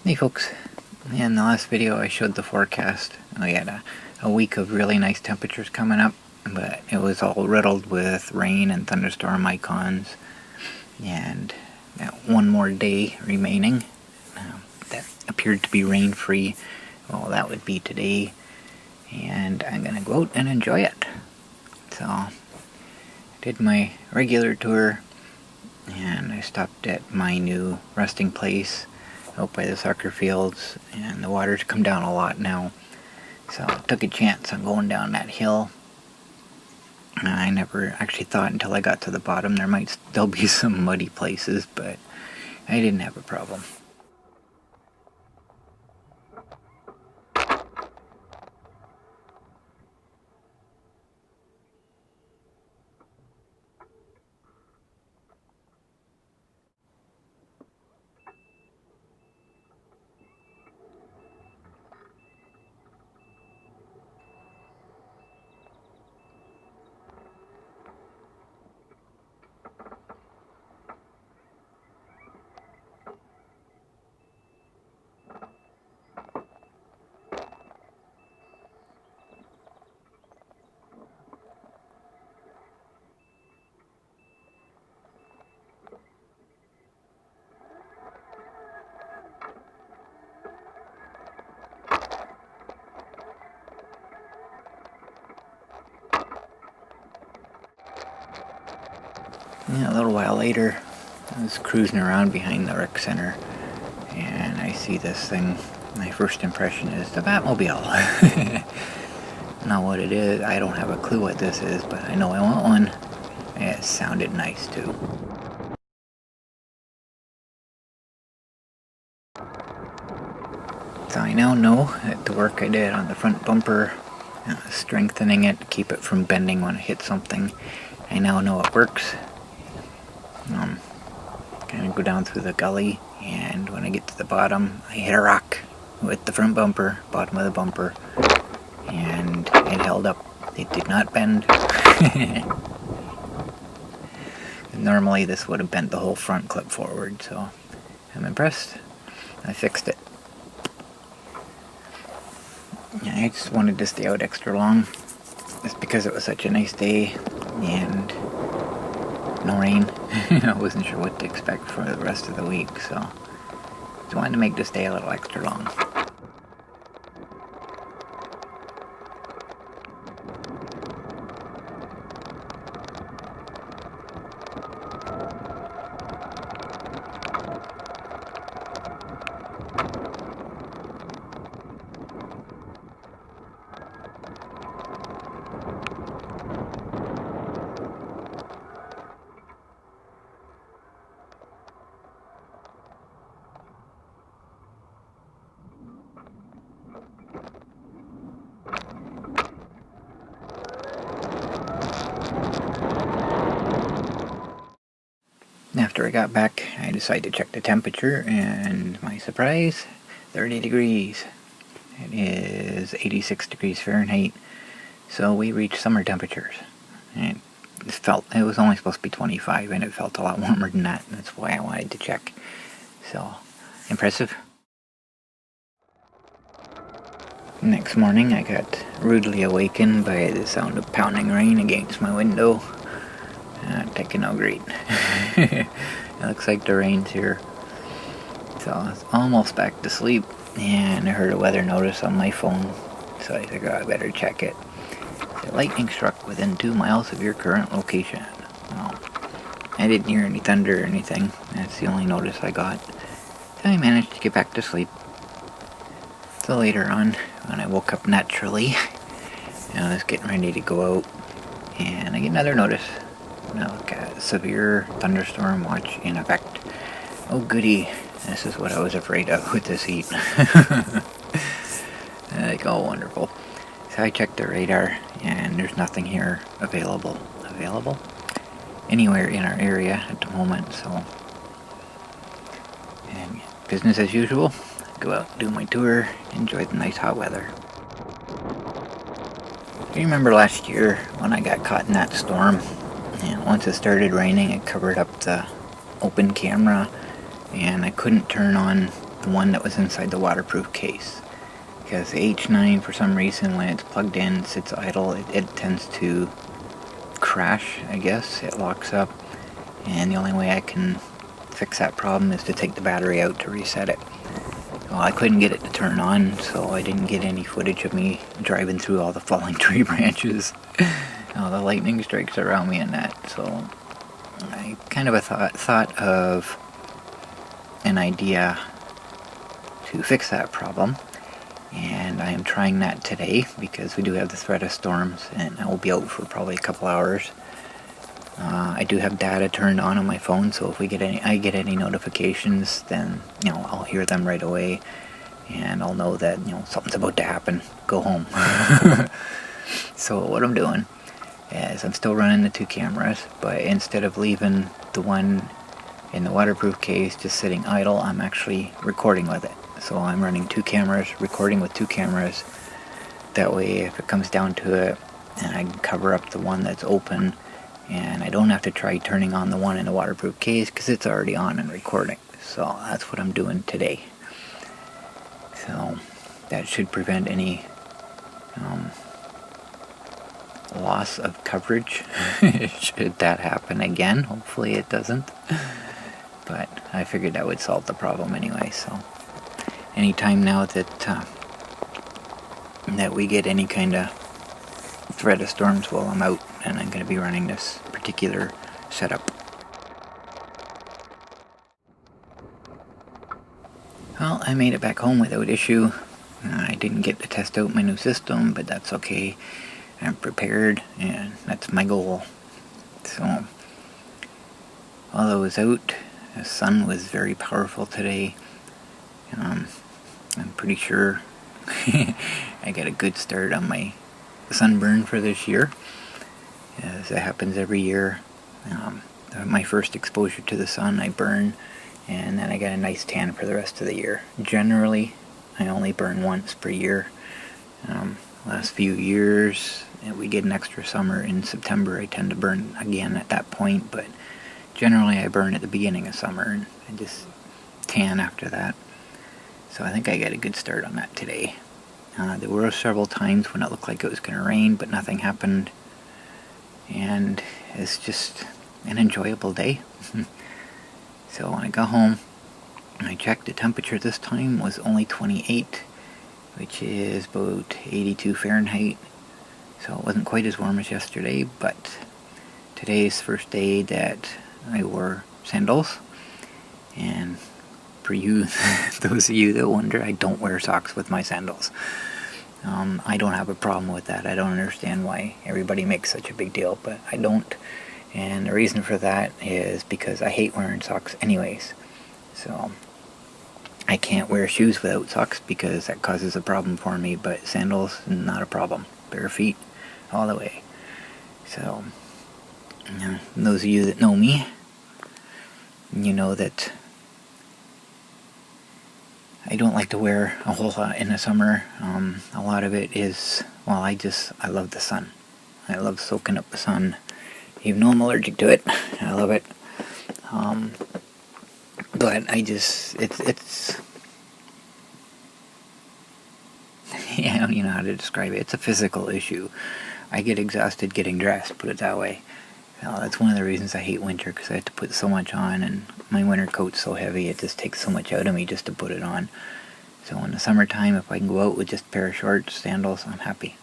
Hey folks, in the last video I showed the forecast. We had a week of really nice temperatures coming up, but it was all riddled with rain and thunderstorm icons, and one more day remaining that appeared to be rain-free. Well, that would be today, and I'm gonna go out and enjoy it. So, I did my regular tour, and I stopped at my new resting place out by the soccer fields, and the water's come down a lot now, so I took a chance on going down that hill. I never actually thought until I got to the bottom there might still be some muddy places, but I didn't have a problem. A little while later, I was cruising around behind the rec center, and I see this thing. My first impression is the Batmobile. Not what it is, I don't have a clue what this is, but I know I want one. It sounded nice too. So I now know that the work I did on the front bumper, strengthening it to keep it from bending when I hit something, I now know it works. Kind of go down through the gully, and when I get to the bottom, I hit a rock with the front bumper, bottom of the bumper, and it held up. It did not bend. Normally this would have bent the whole front clip forward, so I'm impressed. I fixed it. I just wanted to stay out extra long, just because it was such a nice day, and no rain. I wasn't sure what to expect for the rest of the week, so just wanted to make this day a little extra long. After I got back, I decided to check the temperature, and my surprise, 30 degrees. It is 86 degrees Fahrenheit, so we reached summer temperatures. And it was only supposed to be 25, and it felt a lot warmer than that. That's why I wanted to check. So, impressive. Next morning, I got rudely awakened by the sound of pounding rain against my window. Taking no great. It looks like the rain's here. So I was almost back to sleep, and I heard a weather notice on my phone, so I figured I better check it. The lightning struck within 2 miles of your current location. Well, I didn't hear any thunder or anything. That's the only notice I got. So I managed to get back to sleep. So later on, when I woke up naturally, I was getting ready to go out, and I get another notice. Severe thunderstorm watch in effect. Oh goody, this is what I was afraid of with this heat. Like, oh wonderful. So I checked the radar, and there's nothing here available anywhere in our area at the moment, so and business as usual. Go out, do my tour, enjoy the nice hot weather. Do you remember last year when I got caught in that storm? And once it started raining, it covered up the open camera, and I couldn't turn on the one that was inside the waterproof case. Because the H9, for some reason, when it's plugged in, sits idle, it tends to crash, I guess. It locks up, and the only way I can fix that problem is to take the battery out to reset it. Well, I couldn't get it to turn on, so I didn't get any footage of me driving through all the falling tree branches, all the lightning strikes around me and that. So I kind of thought of an idea to fix that problem, and I am trying that today because we do have the threat of storms, and I will be out for probably a couple hours. I do have data turned on my phone, so if I get any notifications, then I'll hear them right away, and I'll know that something's about to happen. Go home. So what I'm doing is I'm still running the 2 cameras, but instead of leaving the one in the waterproof case just sitting idle, I'm actually recording with it. So I'm running 2 cameras, recording with 2 cameras. That way, if it comes down to it, and I can cover up the one that's open, and I don't have to try turning on the one in the waterproof case because it's already on and recording. So that's what I'm doing today. So that should prevent any loss of coverage should that happen again. Hopefully it doesn't. But I figured that would solve the problem anyway. So anytime now that we get any kind of threat of storms while I'm out, and I'm going to be running this particular setup. Well, I made it back home without issue. I didn't get to test out my new system, but that's okay. I'm prepared, and that's my goal. So, while I was out, the sun was very powerful today. I'm pretty sure I got a good start on my sunburn for this year, as it happens every year. My first exposure to the sun, I burn, and then I get a nice tan for the rest of the year. Generally, I only burn once per year. Last few years, we get an extra summer in September. I tend to burn again at that point, but generally I burn at the beginning of summer, and I just tan after that. So I think I got a good start on that today. There were several times when it looked like it was going to rain, but nothing happened. And it's just an enjoyable day. So when I got home, I checked the temperature this time was only 28, which is about 82 Fahrenheit. So it wasn't quite as warm as yesterday, but today's the first day that I wore sandals. And for you, those of you that wonder, I don't wear socks with my sandals. I don't have a problem with that. I don't understand why everybody makes such a big deal, but I don't. And the reason for that is because I hate wearing socks anyways. So I can't wear shoes without socks because that causes a problem for me, but sandals, not a problem. Bare feet, all the way. So, those of you that know me, you know that I don't like to wear a whole lot in the summer. A lot of it is, well, I love the sun. I love soaking up the sun. Even though I'm allergic to it, I love it. But it's yeah, I don't even know how to describe it. It's a physical issue. I get exhausted getting dressed, put it that way. That's one of the reasons I hate winter, because I have to put so much on, and my winter coat's so heavy, it just takes so much out of me just to put it on. So in the summertime, if I can go out with just a pair of shorts, sandals, I'm happy.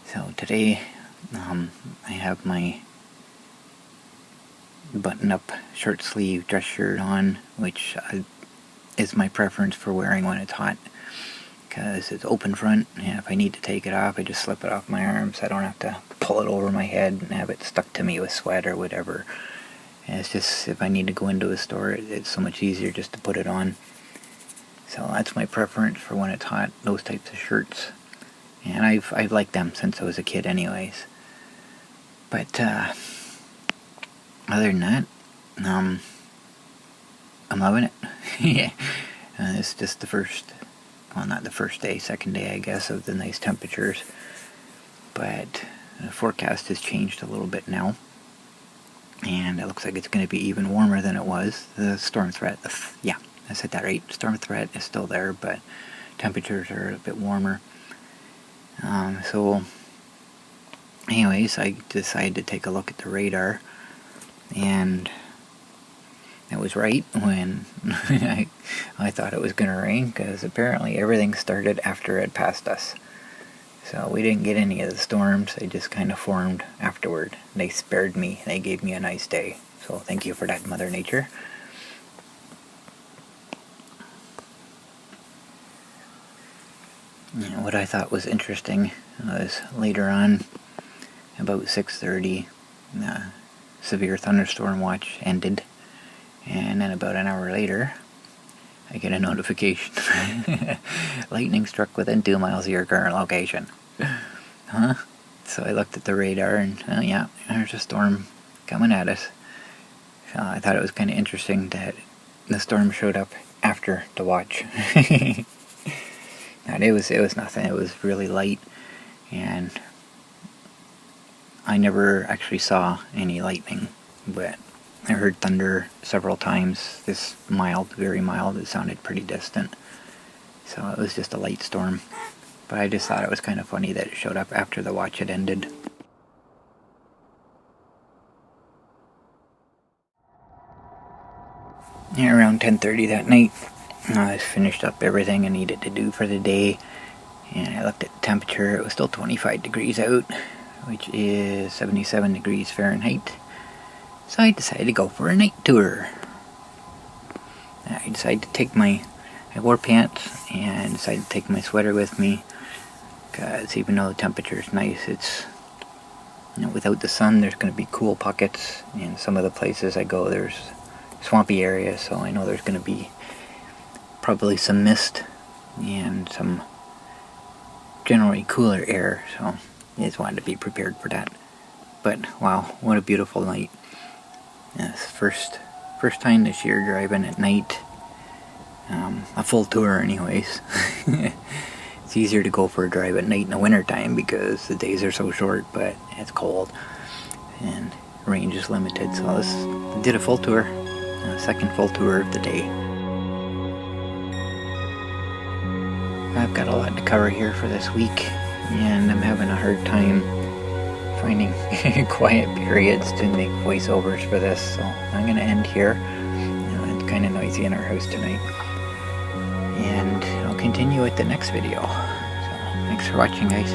So today, I have my button-up short sleeve dress shirt on, which is my preference for wearing when it's hot, because it's open front, and if I need to take it off, I just slip it off my arms. I don't have to pull it over my head and have it stuck to me with sweat or whatever. And it's just, if I need to go into a store, it's so much easier just to put it on. So that's my preference for when it's hot, those types of shirts. And I've liked them since I was a kid anyways. But other than that, I'm loving it. Yeah. It's just the first, well, not the first day, second day, I guess, of the nice temperatures. But the forecast has changed a little bit now, and it looks like it's going to be even warmer than it was. The storm threat, I said that right, storm threat is still there, but temperatures are a bit warmer. So anyways, I decided to take a look at the radar, and it was right when I thought it was going to rain, because apparently everything started after it passed us. So we didn't get any of the storms, they just kind of formed afterward. They spared me, they gave me a nice day. So thank you for that, Mother Nature. And what I thought was interesting was later on, about 6:30, the severe thunderstorm watch ended, and then about an hour later, I get a notification. Lightning struck within 2 miles of your current location. Huh? So I looked at the radar, and yeah, there's a storm coming at us. So I thought it was kind of interesting that the storm showed up after the watch. And it was nothing. It was really light, and I never actually saw any lightning, but I heard thunder several times. This mild, very mild. It sounded pretty distant. So it was just a light storm. But I just thought it was kind of funny that it showed up after the watch had ended. Yeah, around 10:30 that night, I finished up everything I needed to do for the day, and I looked at the temperature. It was still 25 degrees out, which is 77 degrees Fahrenheit. So I decided to go for a night tour. I decided to take I wore pants, and decided to take my sweater with me, because even though the temperature is nice, it's, without the sun, there's going to be cool pockets. In some of the places I go, there's swampy areas, so I know there's going to be probably some mist and some generally cooler air, so I just wanted to be prepared for that. But wow, what a beautiful night. Yes, first time this year driving at night. A full tour anyways. It's easier to go for a drive at night in the winter time because the days are so short, but it's cold and range is limited. So I did a full tour, second full tour of the day. I've got a lot to cover here for this week, and I'm having a hard time finding quiet periods to make voiceovers for this, so I'm going to end here. It's kind of noisy in our house tonight, and I'll continue with the next video. So thanks for watching, guys.